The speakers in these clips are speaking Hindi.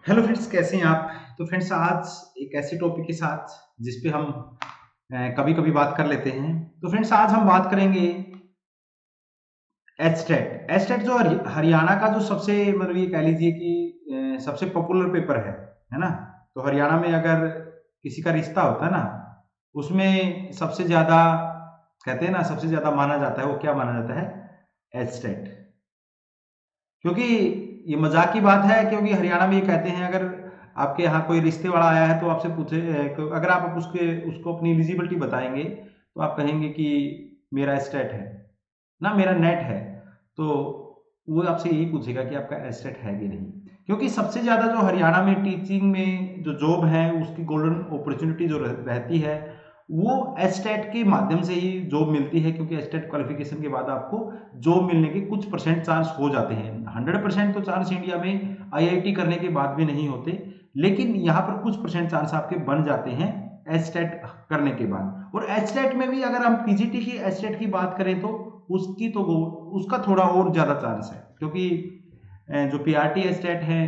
हेलो फ्रेंड्स, कैसे हैं आप? तो फ्रेंड्स, आज एक ऐसे टॉपिक के साथ जिस पे हम कभी कभी बात कर लेते हैं। तो फ्रेंड्स, आज हम बात करेंगे एचटेट। एचटेट जो हरियाणा का जो सबसे मतलब ये कह लीजिए कि सबसे पॉपुलर पेपर है ना। तो हरियाणा में अगर किसी का रिश्ता होता है ना, उसमें सबसे ज्यादा कहते हैं ना, सबसे ज्यादा माना जाता है, वो क्या माना जाता है? एचटेट। क्योंकि ये मजाक की बात है, क्योंकि हरियाणा में ये कहते हैं, अगर आपके यहाँ कोई रिश्ते वाला आया है तो आपसे पूछे, अगर आप उसको अपनी एलिजिबिलिटी बताएंगे तो आप कहेंगे कि मेरा स्टेट है ना, मेरा नेट है। तो वो आपसे यही पूछेगा कि आपका एस्टेट है कि नहीं। क्योंकि सबसे ज्यादा जो हरियाणा में टीचिंग में जो जॉब है, उसकी गोल्डन अपॉर्चुनिटी जो रहती है, वो एस्टेट के माध्यम से ही जॉब मिलती है। क्योंकि एस्टेट क्वालिफिकेशन के बाद आपको जॉब मिलने के कुछ परसेंट चांस हो जाते हैं। 100% तो चांस इंडिया में आईआईटी करने के बाद भी नहीं होते, लेकिन यहाँ पर कुछ परसेंट चांस आपके बन जाते हैं एस्टेट करने के बाद। और एस्टेट में भी अगर हम पीजीटी की एस्टेट की बात करें तो उसकी तो उसका थोड़ा और ज्यादा चांस है। क्योंकि जो पीआरटी एस्टेट है,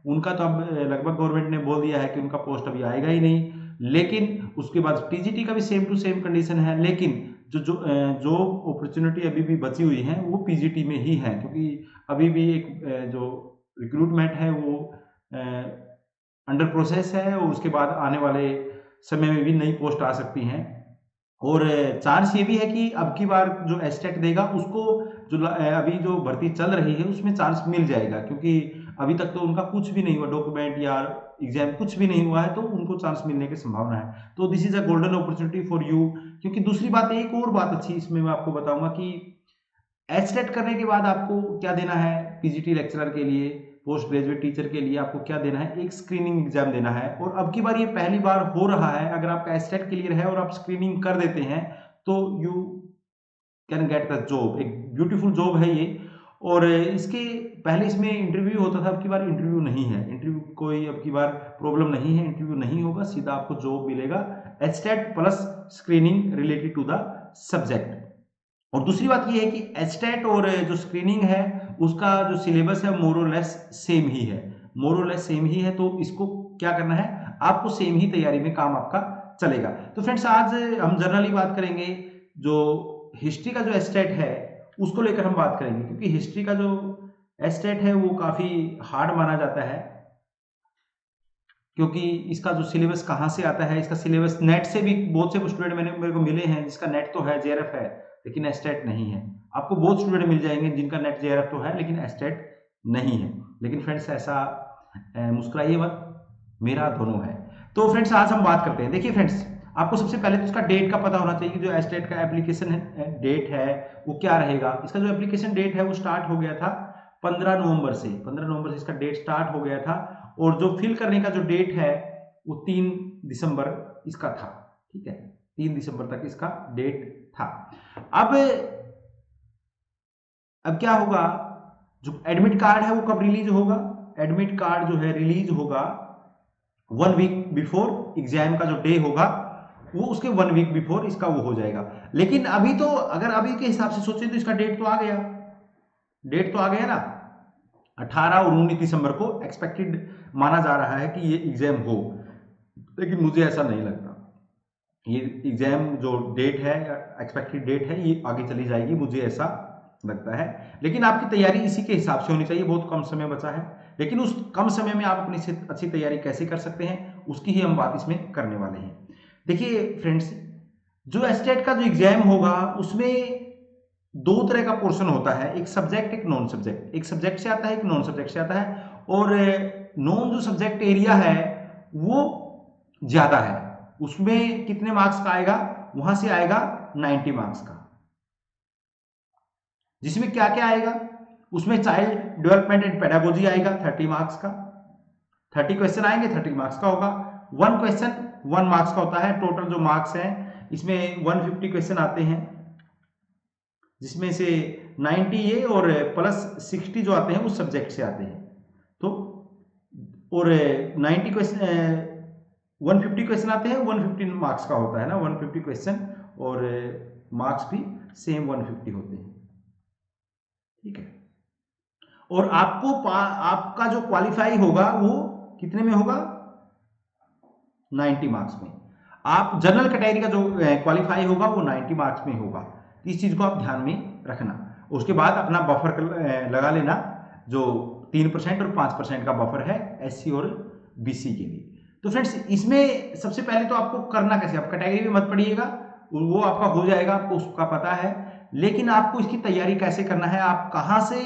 उनका तो अब लगभग गवर्नमेंट ने बोल दिया है कि उनका पोस्ट अभी आएगा ही नहीं। लेकिन उसके बाद टीजीटी का भी सेम टू सेम कंडीशन है। लेकिन जो अपॉर्चुनिटी अभी भी बची हुई है वो पीजीटी में ही है। क्योंकि अभी भी एक जो रिक्रूटमेंट है वो अंडर प्रोसेस है, और उसके बाद आने वाले समय में भी नई पोस्ट आ सकती हैं। और चांस ये भी है कि अब की बार जो एस्टेट देगा उसको, जो अभी जो भर्ती चल रही है उसमें चांस मिल जाएगा। क्योंकि अभी तक तो उनका कुछ भी नहीं हुआ, डॉक्यूमेंट या एग्जाम कुछ भी नहीं हुआ है, तो उनको चांस मिलने की संभावना है। तो this is a golden opportunity for you. क्योंकि दूसरी बात, एक और बात अच्छी इसमें मैं आपको बताऊंगा कि एचटेट करने के बाद आपको क्या देना है। पीजीटी लेक्चरर के लिए, पोस्ट ग्रेजुएट टीचर के लिए आपको क्या देना है? एक स्क्रीनिंग एग्जाम देना है। और अब की बार ये पहली बार हो रहा है, अगर आपका एचटेट क्लियर है और आप स्क्रीनिंग कर देते हैं तो you can get the job. एक ब्यूटीफुल जॉब है ये। और इसके पहले इसमें इंटरव्यू होता था, अब की बार इंटरव्यू नहीं है। इंटरव्यू कोई अब की बार प्रॉब्लम नहीं है, इंटरव्यू नहीं होगा, सीधा आपको जॉब मिलेगा। HTET plus screening related to the subject. और दूसरी बात ये है कि एचटेट और जो स्क्रीनिंग है उसका जो सिलेबस है मोर और लेस सेम ही है। मोर और लेस सेम ही है, तो इसको क्या करना है, आपको सेम ही तैयारी में काम आपका चलेगा। तो फ्रेंड्स, आज हम जनरली बात करेंगे जो हिस्ट्री का जो एस्टेट है उसको लेकर हम बात करेंगे। क्योंकि हिस्ट्री का जो एस्टेट है वो काफी हार्ड माना जाता है। क्योंकि इसका जो सिलेबस कहाँ से आता है, इसका सिलेबस नेट से भी बहुत से स्टूडेंट मेरे को मिले हैं जिसका नेट तो है, जेआरएफ है, लेकिन एस्टेट नहीं है। आपको बहुत स्टूडेंट मिल जाएंगे जिनका नेट जेआरएफ तो है लेकिन एस्टेट नहीं है। लेकिन फ्रेंड्स, ऐसा मुस्कुराइए मत, मेरा दोनों है। तो फ्रेंड्स, आज हम बात करते हैं। देखिए फ्रेंड्स, आपको सबसे पहले तो उसका डेट का पता होना चाहिए कि जो एस्टेट का एप्लीकेशन डेट है वो क्या रहेगा। इसका जो एप्लीकेशन डेट है वो स्टार्ट हो गया था 15 नवंबर से। 15 नवंबर से इसका डेट स्टार्ट हो गया था। और जो फिल करने का जो डेट है वो 3 दिसंबर इसका था। ठीक है, 3 दिसंबर तक इसका डेट था। अब अब क्या होगा, जो एडमिट कार्ड है वो कब रिलीज होगा? एडमिट कार्ड जो है रिलीज होगा 1 वीक बिफोर एग्जाम का जो डे होगा, वो उसके 1 वीक बिफोर इसका वो हो जाएगा। लेकिन अभी तो अगर अभी के हिसाब से सोचे तो इसका डेट तो आ गया, डेट तो आ गया ना। 18 और 19 दिसंबर को एक्सपेक्टेड माना जा रहा है कि ये एग्जाम हो। लेकिन मुझे ऐसा नहीं लगता। ये एग्जाम जो डेट है, एक्सपेक्टेड डेट है, ये आगे चली जाएगी, मुझे ऐसा लगता है। लेकिन आपकी तैयारी इसी के हिसाब से होनी चाहिए। बहुत कम समय बचा है, लेकिन उस कम समय में आप अपनी अच्छी तैयारी कैसे कर सकते हैं उसकी ही हम बात इसमें करने वाले हैं। देखिए फ्रेंड्स, जो एस्टेट का जो एग्जाम होगा उसमें दो तरह का पोर्शन होता है, एक सब्जेक्ट, एक नॉन सब्जेक्ट। एक सब्जेक्ट से आता है, एक नॉन सब्जेक्ट से आता है। और नॉन जो सब्जेक्ट एरिया है वो ज्यादा है। उसमें कितने मार्क्स का आएगा? वहां से आएगा 90 मार्क्स का। जिसमें क्या क्या आएगा? उसमें चाइल्ड डेवलपमेंट एंड पेडागोजी आएगा 30 मार्क्स का। 30 क्वेश्चन आएंगे, 30 मार्क्स का होगा। 1 क्वेश्चन 1 मार्क्स का होता है। टोटल जो मार्क्स हैं इसमें 150 क्वेश्चन आते हैं, जिसमें से 90 ये और प्लस 60 जो आते हैं उस सब्जेक्ट से आते हैं। तो और 90 क्वेश्चन 150 क्वेश्चन आते हैं, 150 मार्क्स का होता है ना, 150 क्वेश्चन। और मार्क्स भी सेम 150 होते हैं। ठीक है। और आपका जो क्वालिफाई होगा वो कितने में होगा? 90 मार्क्स में। आप जनरल कैटेगरी का जो क्वालिफाई होगा वो 90 मार्क्स में होगा। तो इस चीज को आप ध्यान में रखना। उसके बाद अपना बफर लगा लेना, जो 3% और 5% का बफर है SC और BC के लिए। तो फ्रेंड्स इसमें सबसे पहले तो आपको करना कैसे, आप कैटेगरी में मत पढ़िएगा, वो आपका हो जाएगा, आपको उसका पता है, लेकिन आपको इसकी तैयारी कैसे करना है, आप कहां से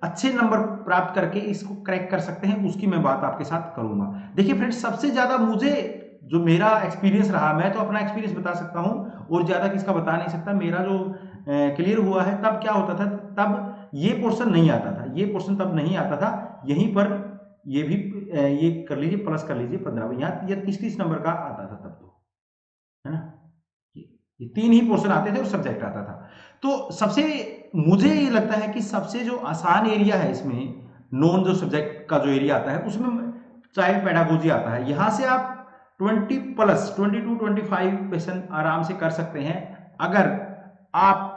अच्छे नंबर प्राप्त करके इसको क्रैक कर सकते हैं, उसकी मैं बात आपके साथ करूंगा। देखिए फ्रेंड्स, सबसे ज्यादा मुझे जो मेरा एक्सपीरियंस रहा, मैं तो अपना एक्सपीरियंस बता सकता हूं और ज्यादा किसका बता नहीं सकता। मेरा जो क्लियर हुआ है, तब क्या होता था, तब ये पोर्शन नहीं आता था, ये पोर्शन तब नहीं आता था। यहीं पर ये भी ये कर लीजिए, प्लस कर लीजिए 15, यहाँ ये 30-30 नंबर का आता था तब, तो है ना, ये 3 ही पोर्शन आते थे और सब्जेक्ट आता था। तो सबसे मुझे ये लगता है कि सबसे जो आसान एरिया है इसमें, नॉन जो सब्जेक्ट का जो एरिया आता है, उसमें चाइल्ड पेडागोजी आता है। यहां से आप 20+, 22-25 क्वेश्चन आराम से कर सकते हैं। अगर आप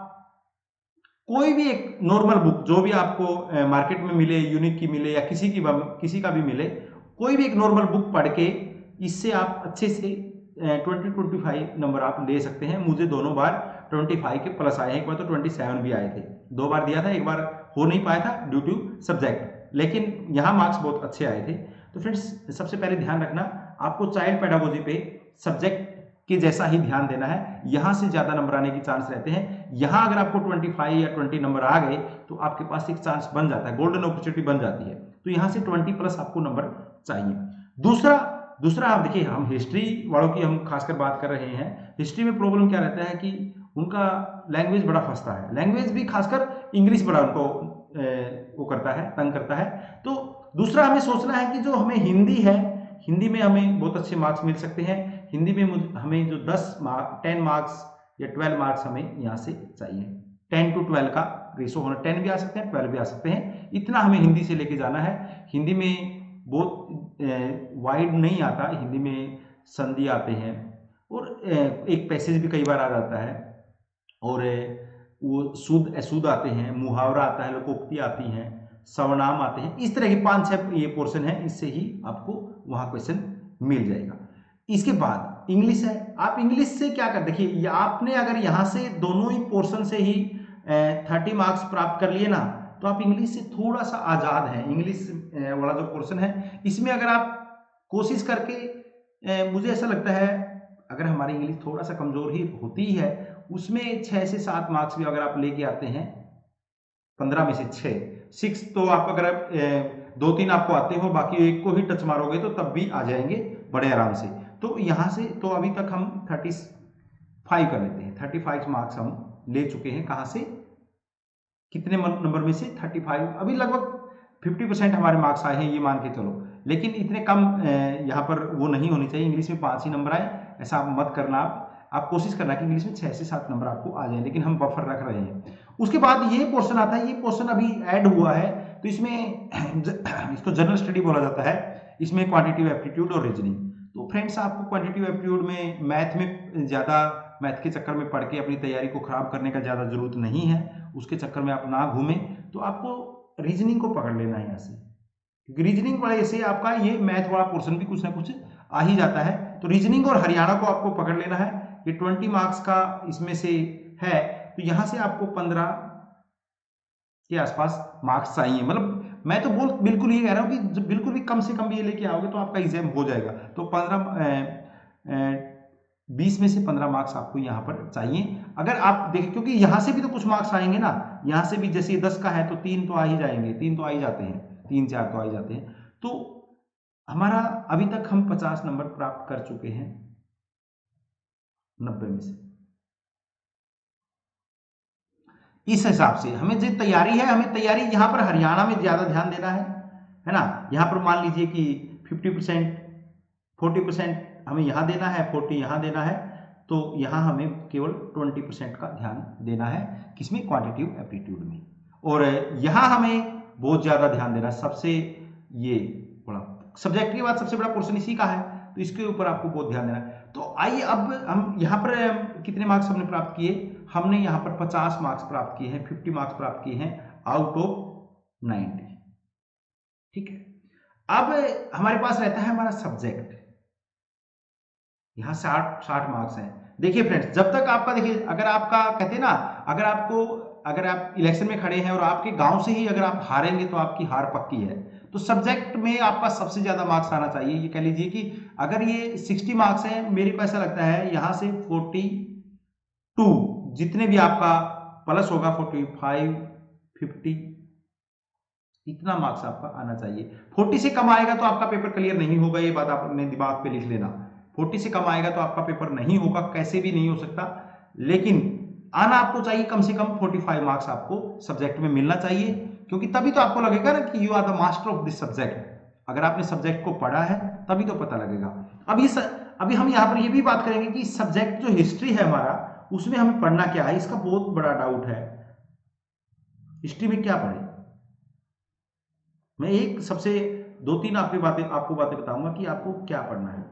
कोई भी एक नॉर्मल बुक, जो भी आपको मार्केट में मिले, यूनिक की मिले या किसी का भी मिले, कोई भी एक नॉर्मल बुक पढ़ के इससे आप अच्छे से 20-25 नंबर आप ले सकते हैं। मुझे दोनों बार 25 के प्लस आए हैं, एक बार तो 27 भी आए थे, 2 बार दिया था, एक बार हो नहीं पाया था ड्यू टू सब्जेक्ट, लेकिन यहाँ मार्क्स बहुत अच्छे आए थे। तो फ्रेंड्स सबसे पहले ध्यान रखना, आपको चाइल्ड पेडागोजी पे सब्जेक्ट के जैसा ही ध्यान देना है, यहां से ज्यादा नंबर आने के चांस रहते हैं। यहां अगर आपको 25 या 20 नंबर आ गए तो आपके पास एक चांस बन जाता है, गोल्डन अपॉर्चुनिटी बन जाती है। तो यहां से 20+ आपको नंबर चाहिए। दूसरा आप देखिए, हम हिस्ट्री वालों की हम खासकर बात कर रहे हैं। हिस्ट्री में प्रॉब्लम क्या रहता है कि उनका लैंग्वेज बड़ा फंसता है, लैंग्वेज भी खासकर इंग्लिश बड़ा उनको वो करता है, तंग करता है। तो दूसरा हमें सोचना है कि जो हमें हिंदी है, हिंदी में हमें बहुत अच्छे मार्क्स मिल सकते हैं। हिंदी में हमें जो 10 मार्क्स या 12 मार्क्स हमें यहाँ से चाहिए, 10 to 12 का रेशो होना, 10 भी आ सकते हैं, 12 भी आ सकते हैं, इतना हमें हिंदी से लेके जाना है। हिंदी में बहुत वाइड नहीं आता, हिंदी में संधि आते हैं और एक पैसेज भी कई बार आ जाता है, और वो शुद्ध अशुद्ध आते हैं, मुहावरा आता है, लोकोक्ति आती हैं, सर्वनाम आते हैं। इस तरह की 5-6 ये पोर्शन है, इससे ही आपको वहां क्वेश्चन मिल जाएगा। इसके बाद इंग्लिश है। आप इंग्लिश से क्या कर, देखिए आपने अगर यहां से दोनों ही पोर्शन से ही 30 मार्क्स प्राप्त कर लिए ना, तो आप इंग्लिश से थोड़ा सा आजाद हैं। इंग्लिश वाला जो पोर्शन है, इसमें अगर आप कोशिश करके, मुझे ऐसा लगता है अगर हमारी इंग्लिश थोड़ा सा कमजोर ही होती है, उसमें 6 से 7 मार्क्स भी अगर आप लेके आते हैं, 15 में से 6 तो आप अगर 2-3 आपको आते हो, बाकी एक को ही टच मारोगे तो तब भी आ जाएंगे बड़े आराम से। तो यहां से तो अभी तक हम 35 कर लेते हैं, 35 मार्क्स हम ले चुके हैं। कहां से, कितने नंबर में से 35, अभी लगभग 50% हमारे मार्क्स आए हैं, ये मान के चलो। लेकिन इतने कम यहाँ पर वो नहीं होनी चाहिए, इंग्लिश में 5 ही नंबर आए, ऐसा आप मत करना। आप कोशिश करना कि इंग्लिश में 6 से 7 नंबर आपको आ जाए, लेकिन हम बफर रख रहे हैं। उसके बाद ये पोर्शन आता है, ये पोर्शन अभी ऐड हुआ है, तो इसमें इसको जनरल स्टडी बोला जाता है। इसमें क्वांटिटेटिव एप्टीट्यूड और रीजनिंग। तो फ्रेंड्स, आपको क्वांटिटेटिव एप्टीट्यूड में मैथ में ज्यादा, मैथ के चक्कर में पढ़ के अपनी तैयारी को खराब करने का ज्यादा जरूरत नहीं है, उसके चक्कर में आप ना घूमें। तो आपको रीजनिंग को पकड़ लेना है यहाँ से, क्योंकि रीजनिंग वाले से आपका ये मैथ वाला पोर्शन भी कुछ ना कुछ आ ही जाता है। तो रीजनिंग और हरियाणा को आपको पकड़ लेना है, ये 20 मार्क्स का इसमें से है। तो यहां से आपको 15 के आसपास मार्क्स चाहिए। मतलब मैं तो बिल्कुल ये कह रहा हूं कि बिल्कुल भी कम से कम भी ये लेके आओगे तो आपका एग्जाम हो जाएगा। तो 20 में से 15 मार्क्स आपको यहाँ पर चाहिए। अगर आप देखें, क्योंकि यहाँ से भी तो कुछ मार्क्स आएंगे ना, यहाँ से भी जैसे 10 का है तो 3 तो आ ही जाएंगे, 3 तो आ ही जाते हैं, 3-4 तो आ ही जाते हैं। तो हमारा अभी तक हम 50 नंबर प्राप्त कर चुके हैं 90 में से। इस हिसाब से हमें जो तैयारी है, हमें तैयारी यहाँ पर हरियाणा में ज्यादा ध्यान देना है ना। यहाँ पर मान लीजिए कि 50%, 40% हमें यहाँ देना है, 40 यहाँ देना है, तो यहाँ हमें केवल 20% का ध्यान देना है, किसमें, क्वांटिटेटिव एप्टीट्यूड में। और यहाँ हमें बहुत ज्यादा ध्यान देना, सबसे ये बड़ा सब्जेक्ट के बाद सबसे बड़ा पोर्शन इसी का है, तो इसके ऊपर आपको बहुत ध्यान देना है। तो आइए अब हम यहाँ पर कितने मार्क्स हमने प्राप्त किए, हमने यहाँ पर 50 मार्क्स प्राप्त किए हैं, 50 मार्क्स प्राप्त किए हैं आउट ऑफ 90। ठीक है, अब हमारे पास रहता है हमारा सब्जेक्ट, यहां 60 मार्क्स हैं। देखिए फ्रेंड्स, जब तक आपका, देखिए अगर आपका कहते हैं ना, अगर आप इलेक्शन में खड़े हैं और आपके गांव से ही अगर आप हारेंगे तो आपकी हार पक्की है। तो सब्जेक्ट में आपका सबसे ज्यादा मार्क्स आना चाहिए। ये कह लीजिए कि अगर ये 60 मार्क्स हैं, मेरे को ऐसा लगता है यहां से 42 जितने भी आपका प्लस होगा 45, 50 इतना मार्क्स आपका आना चाहिए। 40 से कम आएगा तो आपका पेपर क्लियर नहीं होगा, ये बात आपने दिमाग पे लिख लेना। 40 से कम आएगा तो आपका पेपर नहीं होगा, कैसे भी नहीं हो सकता। लेकिन आना आपको चाहिए कम से कम 45 मार्क्स आपको सब्जेक्ट में मिलना चाहिए, क्योंकि तभी तो आपको लगेगा ना कि you are the master of this subject. अगर आपने सब्जेक्ट को पढ़ा है तभी तो पता लगेगा। अभी हम यहाँ पर ये भी बात करेंगे कि सब्जेक्ट जो हिस्ट्री है हमारा, उसमें हमें पढ़ना क्या है। इसका बहुत बड़ा डाउट है, हिस्ट्री में क्या पढ़े। मैं एक सबसे 2-3 आपको बातें बताऊंगा कि आपको क्या पढ़ना है।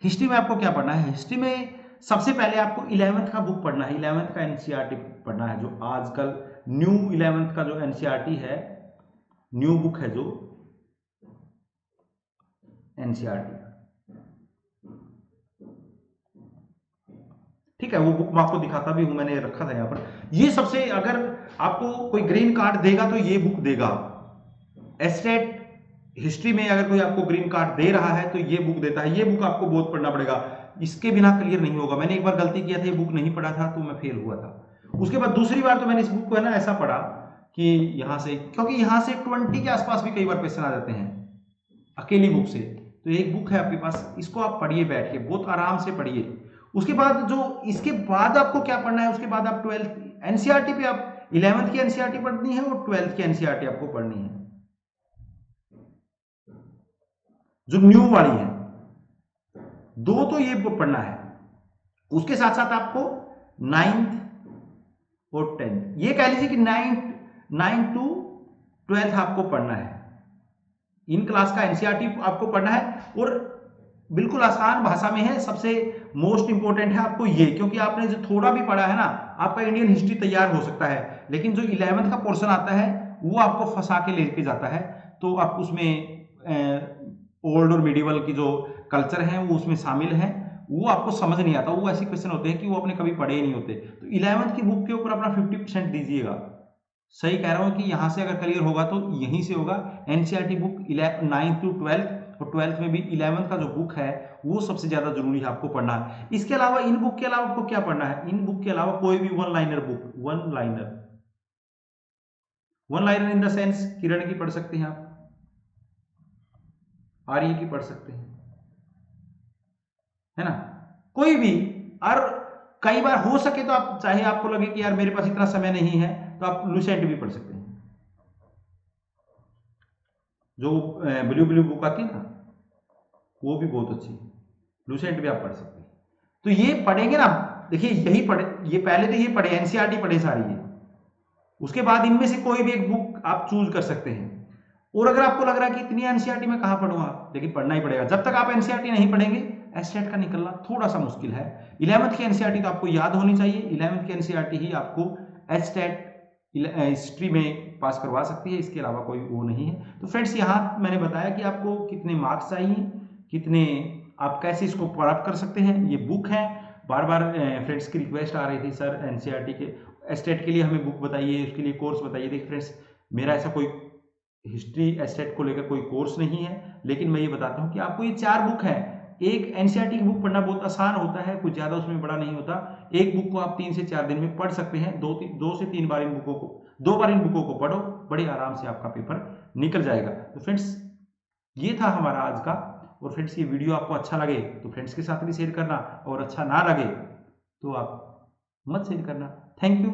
हिस्ट्री में आपको क्या पढ़ना है? हिस्ट्री में सबसे पहले आपको 11th का बुक पढ़ना है, 11th का एनसीईआरटी पढ़ना है। जो आजकल न्यू 11th का जो एनसीईआरटी है, न्यू बुक है जो एनसीईआरटी, ठीक है, वो बुक मैं आपको दिखाता भी हूं, मैंने रखा था यहां पर। ये सबसे, अगर आपको कोई ग्रीन कार्ड देगा तो ये बुक देगा। एस्टेट हिस्ट्री में अगर कोई आपको ग्रीन कार्ड दे रहा है तो ये बुक देता है। ये बुक आपको बहुत पढ़ना पड़ेगा, इसके बिना क्लियर नहीं होगा। मैंने एक बार गलती किया था, ये बुक नहीं पढ़ा था तो मैं फेल हुआ था। उसके बाद दूसरी बार तो मैंने इस बुक को है ना ऐसा पढ़ा कि यहां से, क्योंकि यहां से 20 के आसपास भी कई बार क्वेश्चन आ जाते हैं अकेली बुक से। तो एक बुक है आपके पास, इसको आप पढ़िए बैठ के, बहुत आराम से पढ़िए। उसके बाद जो इसके बाद आपको क्या पढ़ना है, उसके बाद आप 12th एनसीईआरटी पे, आप 11th की एनसीईआरटी पढ़नी है और 12th की एनसीईआरटी आपको पढ़नी है, जो न्यू वाली है। दो तो ये पढ़ना है, उसके साथ साथ आपको 9th और 10th, ये कह लीजिए कि 9 to 12th आपको पढ़ना है। इन क्लास का एनसीईआरटी आपको पढ़ना है, और बिल्कुल आसान भाषा में है। सबसे मोस्ट इंपोर्टेंट है आपको ये, क्योंकि आपने जो थोड़ा भी पढ़ा है ना, आपका इंडियन हिस्ट्री तैयार हो सकता है, लेकिन जो 11th का पोर्शन आता है वो आपको फंसा के लेके जाता है। तो आप उसमें ओल्ड और मिडिवल की जो कल्चर है वो उसमें शामिल है, वो आपको समझ नहीं आता। वो ऐसे क्वेश्चन होते हैं कि वो आपने कभी पढ़े ही नहीं होते। तो 11th की बुक के ऊपर अपना 50% दीजिएगा। सही कह रहा हूं कि यहां से अगर क्लियर होगा तो यहीं से होगा। एनसीईआरटी बुक 9 to 12th, और 12th में भी 11th का जो बुक है वो सबसे ज्यादा जरूरी है आपको पढ़ना है। इसके अलावा इन बुक के अलावा आपको क्या पढ़ना है? इन बुक के अलावा कोई भी one liner book, one liner in the sense Kiran की पढ़ सकते हैं आप, आर्य की पढ़ सकते हैं, है ना, कोई भी। और कई बार हो सके तो आप, चाहे आपको लगे कि यार मेरे पास इतना समय नहीं है, तो आप लुसेंट भी पढ़ सकते हैं। जो ब्लू बुक आती है ना, वो भी बहुत अच्छी है, लुसेंट भी आप पढ़ सकते हैं। तो ये पढ़ेंगे ना, देखिए यही पढ़े, ये पहले तो ये पढ़े, एनसीईआरटी पढ़े सारी है। उसके बाद इनमें से कोई भी एक बुक आप चूज कर सकते हैं। और अगर आपको लग रहा है कि इतनी एनसीईआरटी में कहां पढ़ूंगा, लेकिन पढ़ना ही पड़ेगा। जब तक आप एनसीईआरटी नहीं पढ़ेंगे, एस्टेट का निकलना थोड़ा सा मुश्किल है। 11th की एनसीईआरटी तो आपको याद होनी चाहिए। 11th की एनसीईआरटी ही आपको एस्टेट हिस्ट्री में पास करवा सकती है, इसके अलावा कोई वो नहीं है। तो फ्रेंड्स, यहाँ मैंने बताया कि आपको कितने मार्क्स चाहिए, कितने, आप कैसे इसको प्राप्त कर सकते हैं। ये बुक है, बार बार फ्रेंड्स की रिक्वेस्ट आ रही थी, सर एनसीईआरटी के एस्टेट के लिए हमें बुक बताइए, उसके लिए कोर्स बताइए। देखिए फ्रेंड्स, मेरा ऐसा कोई हिस्ट्री एस्टेट को लेकर कोई कोर्स नहीं है, लेकिन मैं ये बताता हूँ कि आपको ये 4 बुक है। एक एनसीईआरटी की बुक पढ़ना बहुत आसान होता है, कुछ ज्यादा उसमें बड़ा नहीं होता। एक बुक को आप 3 से 4 दिन में पढ़ सकते हैं। 2 से 3 बार इन बुकों को, 2 बार इन बुकों को पढ़ो, बड़े आराम से आपका पेपर निकल जाएगा। तो फ्रेंड्स, ये था हमारा आज का। और फ्रेंड्स, ये वीडियो आपको अच्छा लगे तो फ्रेंड्स के साथ भी शेयर करना, और अच्छा ना लगे तो आप मत शेयर करना। Thank you.